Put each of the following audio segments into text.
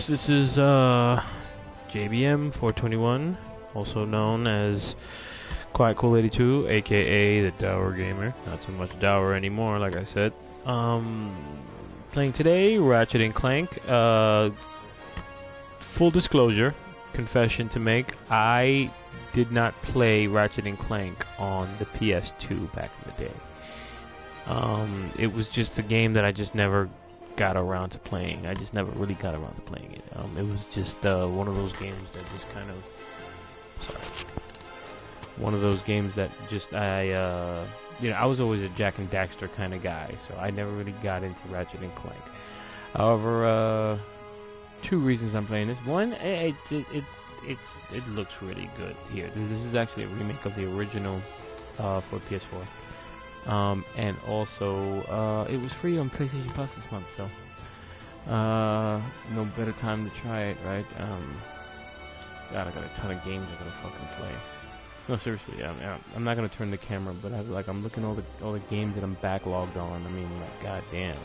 folks. This is JBM 421, also known as Quiet Cool 82, aka the Dower Gamer. Not so much Dower anymore, like I said. Playing today, Ratchet and Clank. Full disclosure, confession to make. I did not play Ratchet and Clank on the PS2 back in the day. It was just a game that I just never got around to playing. I just never really got around to playing it. It was just one of those games that just kind of... Sorry. One of those games that just I was always a Jak and Daxter kind of guy, so I never really got into Ratchet and Clank. However, two reasons I'm playing this. One, it looks really good here. This is actually a remake of the original for PS4. And also, it was free on PlayStation Plus this month, so no better time to try it, right? God, I got a ton of games I gotta fucking play. No, seriously, I'm not gonna turn the camera, but I'm looking at all the games that I'm backlogged on. I mean, like, goddamn.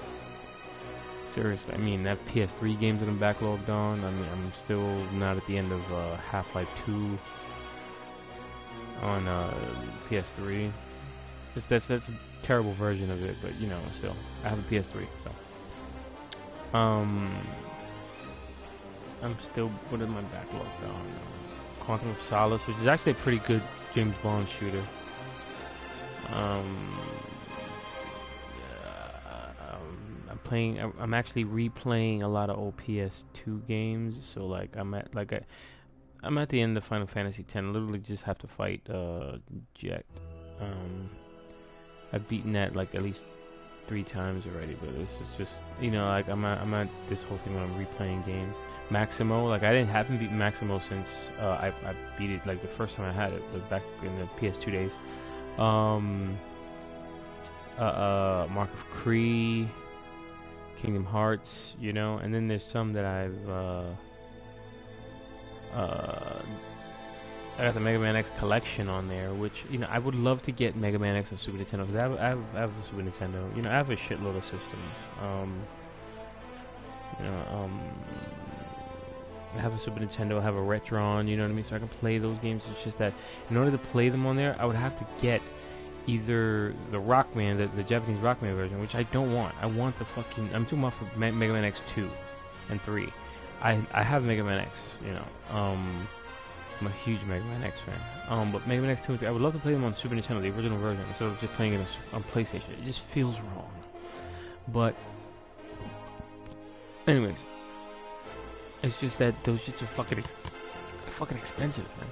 Seriously, I mean, that PS3 games that I'm backlogged on. I mean, I'm still not at the end of Half-Life 2 on PS3. That's a terrible version of it, but you know, still, I have a PS3, so I'm still putting my backlog on Quantum of Solace, which is actually a pretty good James Bond shooter. I'm actually replaying a lot of old PS2 games, so like I'm at the end of Final Fantasy X. I literally just have to fight Jet. I've beaten that like at least 3 times already, but this is just, you know, like I'm at this whole thing when I'm replaying games. Maximo, like I haven't beaten Maximo since I beat it like the first time I had it, but back in the PS2 days. Mark of Cree, Kingdom Hearts, you know, and then there's some that I got the Mega Man X collection on there, which, you know, I would love to get Mega Man X on Super Nintendo, because I have a Super Nintendo. You know, I have a shitload of systems. I have a Super Nintendo, I have a Retron, you know what I mean? So I can play those games. It's just that in order to play them on there, I would have to get either the Rockman, the Japanese Rockman version, which I don't want. I want the fucking... I'm talking about for Mega Man X 2 and 3. I have Mega Man X, you know. I'm a huge Mega Man X fan. But Mega Man X 2 and 3, I would love to play them on Super Nintendo, the original version, instead of just playing it on PlayStation. It just feels wrong. But, anyways, it's just that those shits are fucking expensive, man.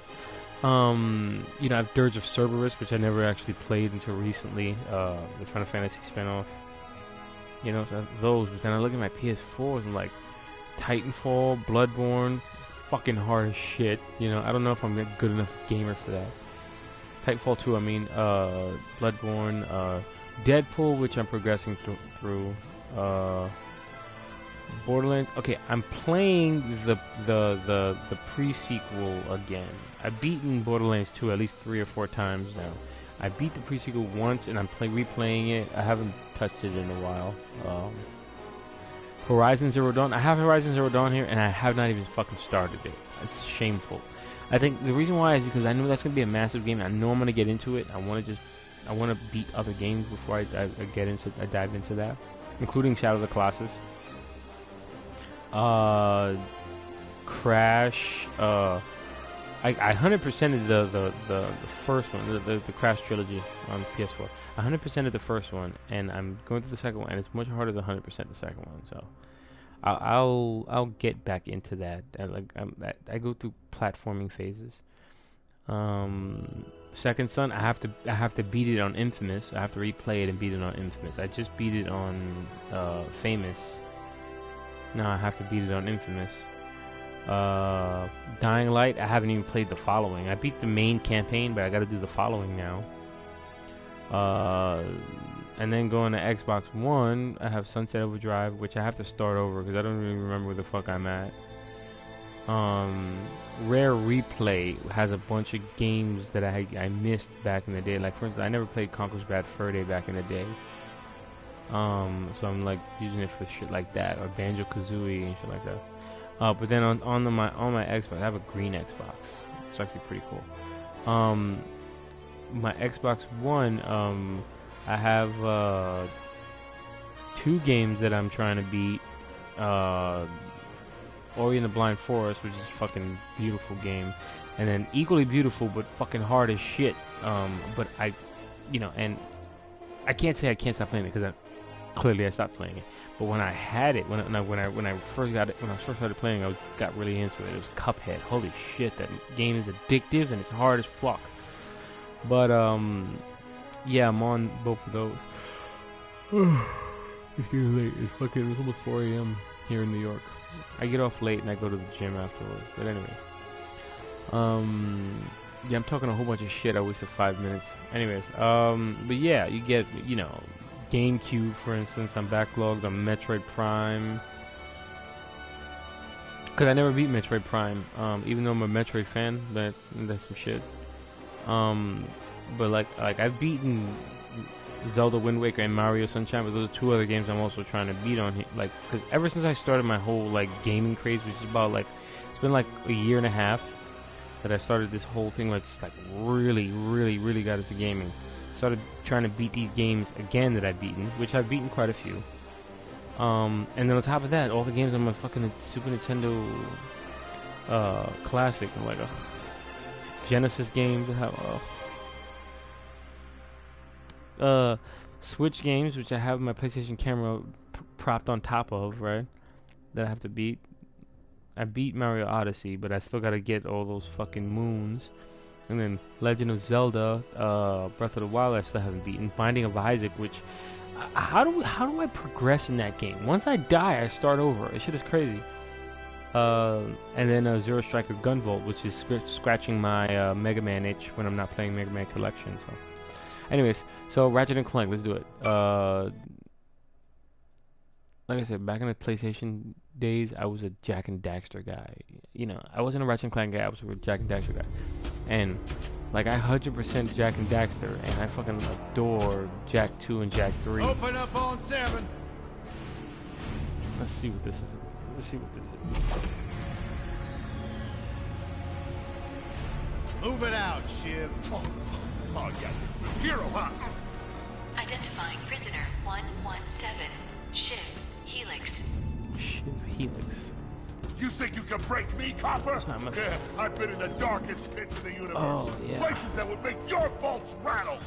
You know, I have Dirge of Cerberus, which I never actually played until recently. The Final Fantasy spinoff. You know, so I have those. But then I look at my PS4s and like Titanfall, Bloodborne. Fucking hard as shit, you know. I don't know if I'm a good enough gamer for that. Titanfall 2, I mean, Bloodborne, Deadpool, which I'm progressing through, Borderlands. Okay, I'm playing the pre-sequel again. I've beaten Borderlands 2 at least 3 or 4 times now. I beat the pre-sequel once, and I'm replaying it. I haven't touched it in a while. Horizon Zero Dawn. I have Horizon Zero Dawn here, and I have not even fucking started it. It's shameful. I think the reason why is because I know that's gonna be a massive game. I know I'm gonna get into it. I want to beat other games before I dive into that, including Shadow of the Colossus, Crash. I 100%ed the first one, the Crash trilogy on PS4. 100% of the first one, and I'm going through the second one, and it's much harder than 100% the second one. So, I'll get back into that. I go through platforming phases. Second Son, I have to beat it on Infamous. I have to replay it and beat it on Infamous. I just beat it on Famous. Now I have to beat it on Infamous. Dying Light, I haven't even played the following. I beat the main campaign, but I got to do the following now. And then going to Xbox One, I have Sunset Overdrive, which I have to start over because I don't really remember where the fuck I'm at. Rare Replay has a bunch of games that I missed back in the day. Like, for instance, I never played Conker's Bad Fur Day back in the day. So I'm like using it for shit like that, or Banjo-Kazooie and shit like that. But then on my Xbox, I have a green Xbox. It's actually pretty cool. My Xbox One, I have 2 games that I'm trying to beat. Ori and the Blind Forest, which is a fucking beautiful game, and then equally beautiful but fucking hard as shit. But I, and I can't say I can't stop playing it because clearly I stopped playing it. But when I had it, when I first got it, when I first started playing, got really into it. It was Cuphead. Holy shit, that game is addictive and it's hard as fuck. But yeah, I'm on both of those. It's getting late. It's almost 4 a.m. here in New York. I get off late and I go to the gym afterwards. But anyway, yeah, I'm talking a whole bunch of shit. I wasted 5 minutes. Anyways, but yeah, you get GameCube, for instance. I'm backlogged on Metroid Prime. Because I never beat Metroid Prime. Even though I'm a Metroid fan, that's some shit. But like I've beaten Zelda Wind Waker and Mario Sunshine, but those are 2 other games I'm also trying to beat on here. Like, because ever since I started my whole gaming craze, which is about it's been a year and a half that I started this whole thing, really got into gaming. Started trying to beat these games again that I've beaten, which I've beaten quite a few. And then on top of that, all the games on my fucking Super Nintendo Classic, I'm like, Genesis games, Switch games, which I have my PlayStation camera propped on top of, right? That I have to beat. I beat Mario Odyssey, but I still gotta get all those fucking moons. And then Legend of Zelda, Breath of the Wild, I still haven't beaten. Binding of Isaac, which how do I progress in that game? Once I die, I start over. This shit is crazy. And then Zero Striker Gunvolt, which is scratching my Mega Man itch when I'm not playing Mega Man Collection. So, anyways, so Ratchet and Clank, let's do it. Like I said, back in the PlayStation days, I was a Jak and Daxter guy. I wasn't a Ratchet and Clank guy, I was a Jak and Daxter guy. And, I 100% Jak and Daxter, and I fucking adore Jak 2 and Jak 3. Open up on 7. Let's see what this is. Move it out, Shiv. Oh, yeah. Hero, huh? Identifying prisoner 117. Shiv Helix. Shiv Helix. You think you can break me, Copper? Yeah, I've been in the darkest pits of the universe. Oh, yeah. Places that would make your bolts rattle.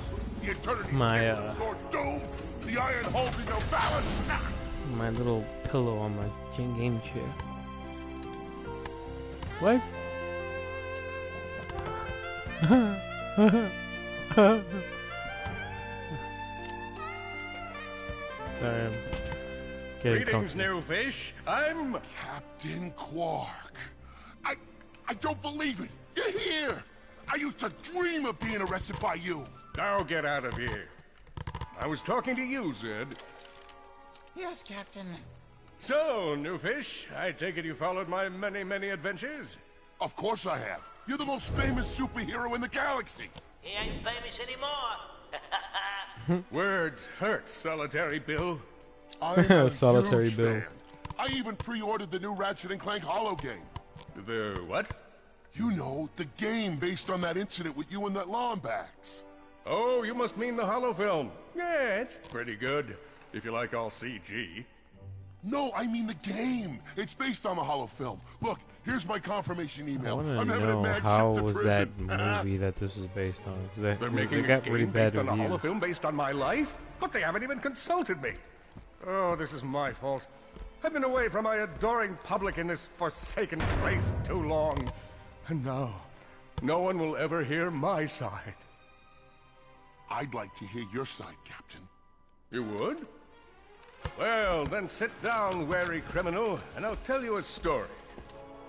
The eternity pits of Sword Doom. The iron holding no balance. My little pillow on my game chair. What? Sorry, I'm getting Greetings, new fish. I'm Captain Quark. I don't believe it. You're here. I used to dream of being arrested by you. Now get out of here. I was talking to you, Zed. Yes, Captain. So, new fish, I take it you followed my many adventures? Of course I have. You're the most famous superhero in the galaxy. He ain't famous anymore. Words hurt, Solitary Bill. I'm a Solitary huge Bill. fan. I even pre-ordered the new Ratchet and Clank Holo game. The what? You know, the game based on that incident with you and that Lombax. Oh, you must mean the holo film. Yeah, it's pretty good, if you like all CG. No, I mean the game. It's based on the Holo film. Look, here's my confirmation I email. want I'm to having a know mad how ship to was prison. that movie that this was based on. They're making got a really game bad based on a holo reviews. film based on my life? But they haven't even consulted me. Oh, this is my fault. I've been away from my adoring public in this forsaken place too long. And now, no one will ever hear my side. I'd like to hear your side, Captain. You would? Well, then sit down, wary criminal, and I'll tell you a story.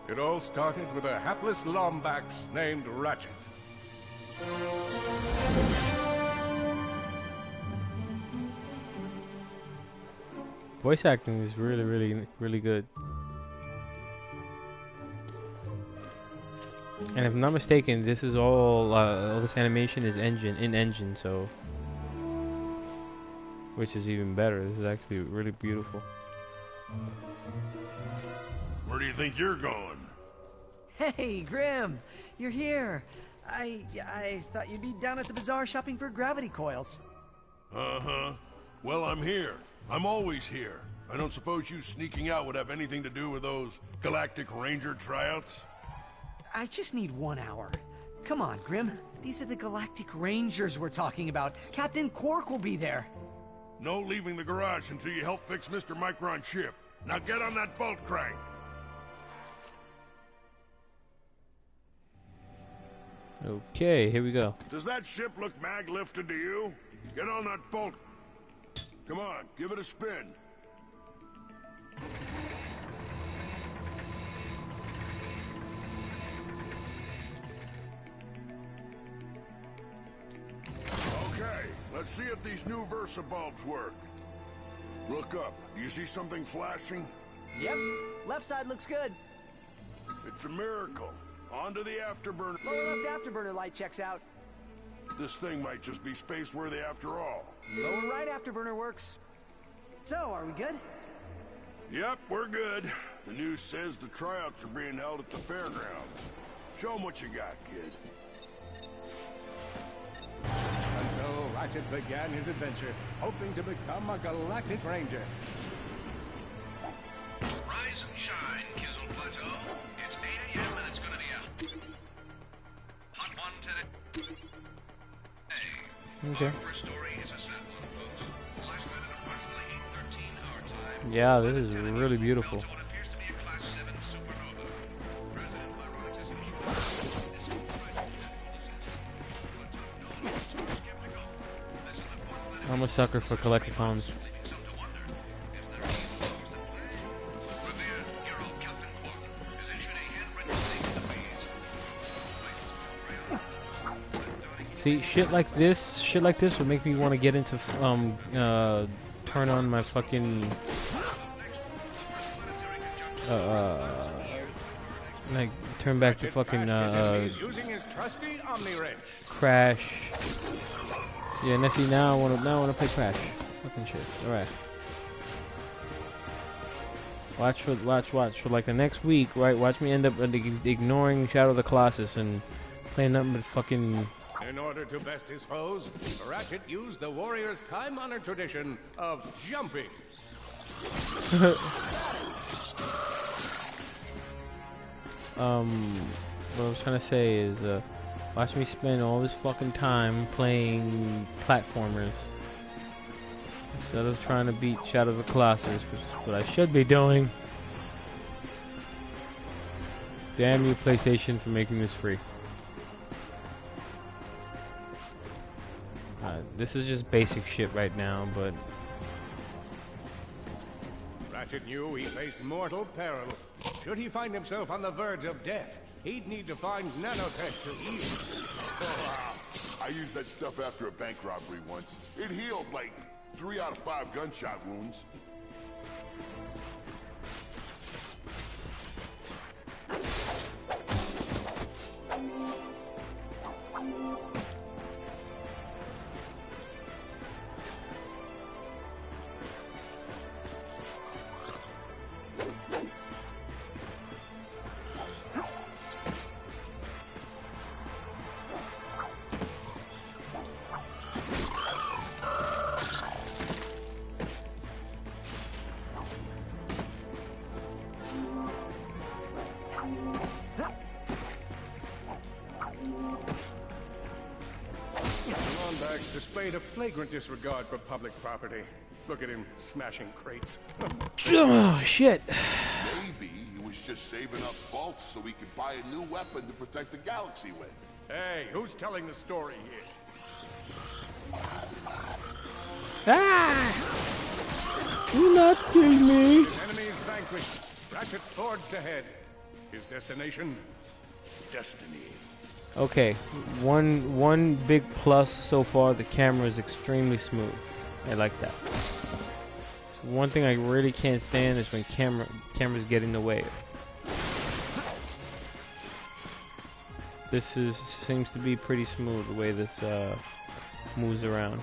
It all started with a hapless Lombax named Ratchet. Voice acting is really good. And if I'm not mistaken, this is all this animation is in engine, so which is even better. This is actually really beautiful. Where do you think you're going? Hey, Grim, you're here. I thought you'd be down at the bazaar shopping for gravity coils. Uh-huh. Well, I'm here. I'm always here. I don't suppose you sneaking out would have anything to do with those Galactic Ranger tryouts? I just need 1 hour. Come on, Grim. These are the Galactic Rangers we're talking about. Captain Quark will be there. No leaving the garage until you help fix Mr. Micron's ship. Now get on that bolt crank. Okay, here we go. Does that ship look mag-lifted to you? Get on that bolt. Come on, give it a spin. Okay, let's see if these new Versa bulbs work. Look up. Do you see something flashing? Yep, left side looks good. It's a miracle. Onto the afterburner. Lower left afterburner light checks out. This thing might just be space-worthy after all. Lower right afterburner works. So, are we good? Yep, we're good. The news says the tryouts are being held at the fairgrounds. Show 'em what you got, kid. And so Ratchet began his adventure, hoping to become a Galactic Ranger. Rise and shine, Kizzle Plateau. It's 8 a.m. and it's gonna be out. Hot one today. Hey. Okay. Our first story is a sad one, folks. Last night at approximately 8:13 our time. Yeah, this is really beautiful. Fell to what appears to be a Class 7 supernova. President Vironics is unsure. This is skeptical. This is the point that I'm a sucker for collectathons. leaving some to wonder if there are any foes that plan. Revered hero Captain Quark has issued a handwritten statement of these. See, shit like this would make me want to get into turn on my fucking like turn back to fucking He's using his trusty Omni Wrench. Crash. Yeah, now I wanna play Crash. Fucking shit. All right. Watch for like the next week, right? Watch me end up ignoring Shadow of the Colossus and playing nothing but fucking. In order to best his foes, Ratchet used the warrior's time-honored tradition of jumping. What I was trying to say is, watch me spend all this fucking time playing platformers instead of trying to beat Shadow of the Colossus, which is what I should be doing. Damn you, PlayStation, for making this free. This is just basic shit right now, but Ratchet knew he faced mortal peril. Should he find himself on the verge of death, he'd need to find nanotech to heal. I used that stuff after a bank robbery once. It healed like 3 out of 5 gunshot wounds. Displayed a flagrant disregard for public property. Look at him smashing crates. oh shit. Maybe he was just saving up bolts so he could buy a new weapon to protect the galaxy with. Hey, who's telling the story here? Ah! Do not kill me. His enemy is vanquished. Ratchet forged ahead. His destination? Destiny. Okay, one big plus so far, the camera is extremely smooth. I like that. One thing I really can't stand is when cameras get in the way. This seems to be pretty smooth the way this moves around.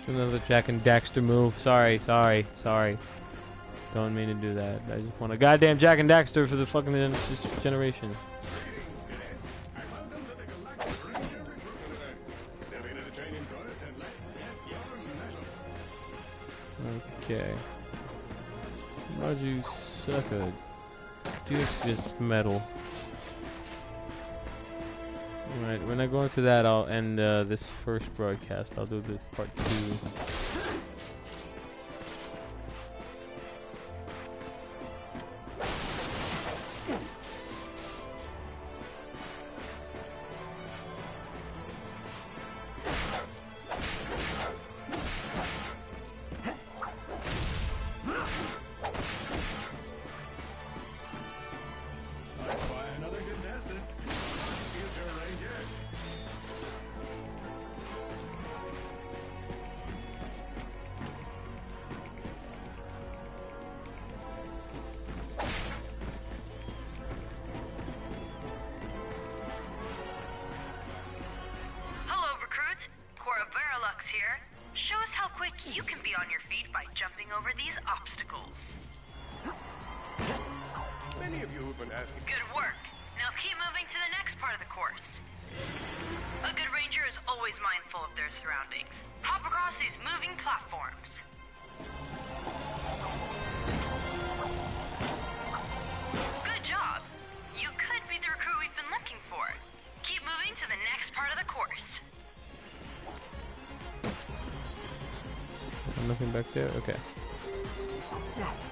Another Jack and Daxter move. Sorry. Don't mean to do that. I just want a goddamn Jack and Daxter for the fucking this generation. Greetings, cadets, and welcome to the Galactic Ranger Recruitment Event. Step into the training course and let's test your mettle. Okay. Roger, sucker. This metal. Alright, when I go into that, I'll end this first broadcast. I'll do this part 2. Another contestant. Future Ranger. Hello, recruit. Cora Veralux here. Show us how quick you can be on your feet by jumping over these obstacles. Many of you who've been asking. Good work. Now keep moving to the next part of the course. A good ranger is always mindful of their surroundings. Hop across these moving platforms. Good job. You could be the recruit we've been looking for. Keep moving to the next part of the course. Nothing back there? Okay.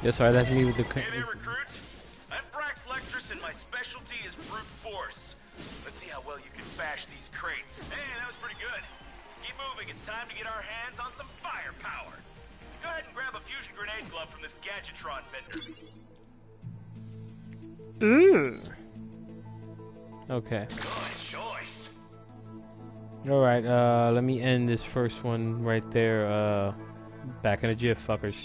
Yeah, sorry, that's me with the... Hey there, recruit. I'm Brax Lectress, and my specialty is brute force. Let's see how well you can bash these crates. Hey, that was pretty good. Keep moving. It's time to get our hands on some firepower. Go ahead and grab a fusion grenade glove from this Gadgetron vendor. Okay. Good choice. Alright, let me end this first one right there. Back in a jiff, fuckers.